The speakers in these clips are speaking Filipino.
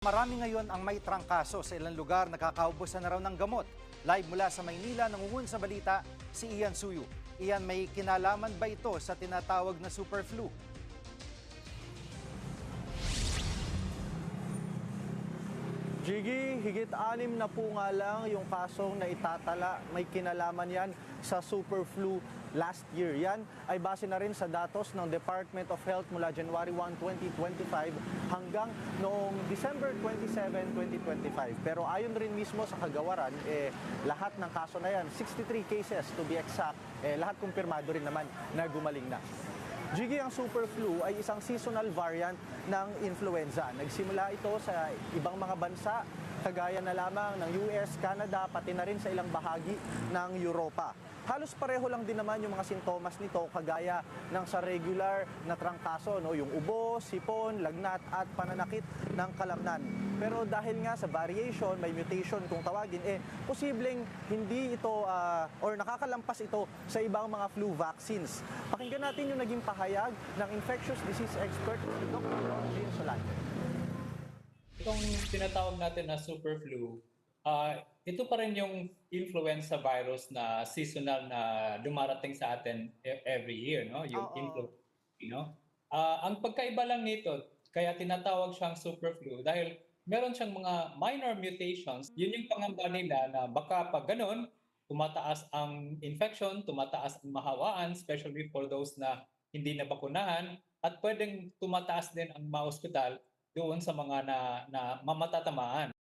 Marami ngayon ang may trangkaso sa ilang lugar nakakaubusan na raw ng gamot. Live mula sa Maynila, nangungun sa balita si Ian Suyu. Ian, may kinalaman ba ito sa tinatawag na super flu? Jiggy, higit 6 na po nga lang yung kasong na itatala. May kinalaman yan sa super flu last year. Yan ay base na rin sa datos ng Department of Health mula January 1, 2025 hanggang noong December 27, 2025. Pero ayon rin mismo sa kagawaran, lahat ng kaso na yan, 63 cases to be exact, lahat kumpirmado rin naman na gumaling na. Jiggy, ang super flu ay isang seasonal variant ng influenza. Nagsimula ito sa ibang mga bansa, kagaya na lamang ng US, Canada, pati na rin sa ilang bahagi ng Europa. Halos pareho lang din naman yung mga sintomas nito, kagaya ng sa regular na trangkaso, no? Yung ubo, sipon, lagnat at pananakit ng kalamnan. Pero dahil nga sa variation, may mutation kung tawagin, posibleng hindi ito or nakakalampas ito sa ibang mga flu vaccines. Pakinggan natin yung naging pahayag ng infectious disease expert, Dr. Ronaldin Solante. Itong tinatawag natin na super flu, ito pa rin yung influenza virus na seasonal na dumarating sa atin every year, no? Yung influenza, no? Ang pagkaiba lang nito, kaya tinatawag siyang super flu dahil meron siyang mga minor mutations. Yun yung pangamba nila na baka pag ganun, tumataas ang infection, tumataas ang mahawaan, especially for those na hindi nabakunahan, at pwedeng tumataas din ang ma-hospital doon sa mga na mamatatamaan.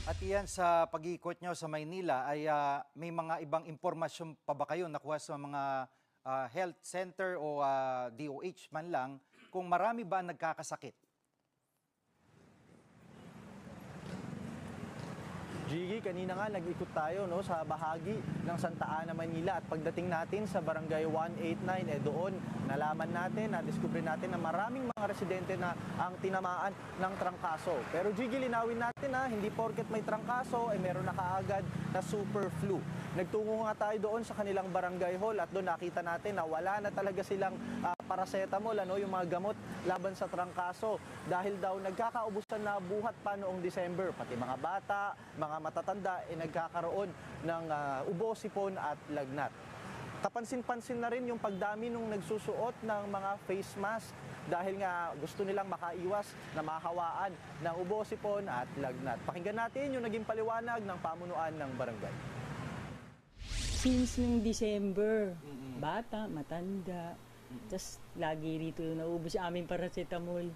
At iyan, sa pag-iikot nyo sa Maynila, ay may mga ibang impormasyon pa ba kayo nakuha sa mga health center o DOH man lang kung marami ba ang nagkakasakit? Jiggy, kanina nga nag-ikot tayo, no, sa bahagi ng Santa Ana, Manila, at pagdating natin sa Barangay 189, doon nalaman natin, na-discover natin na maraming mga residente na ang tinamaan ng trangkaso. Pero Jiggy, linawin natin na hindi porket may trangkaso, meron na kaagad na super flu. Nagtungo nga tayo doon sa kanilang barangay hall at doon nakita natin na wala na talaga silang paracetamol, yung mga gamot laban sa trangkaso, dahil daw nagkakaubusan na buhat pa noong December, pati mga bata, mga matatanda nagkakaroon ng ubo, sipon at lagnat. Kapansin-pansin na rin yung pagdami nung nagsusuot ng mga face mask dahil nga gusto nilang makaiwas na mahawaan ng ubo, sipon at lagnat. Pakinggan natin yung naging paliwanag ng pamunuan ng barangay. Since nung December, bata, matanda, tas lagi rito naubos sa aming paracetamol.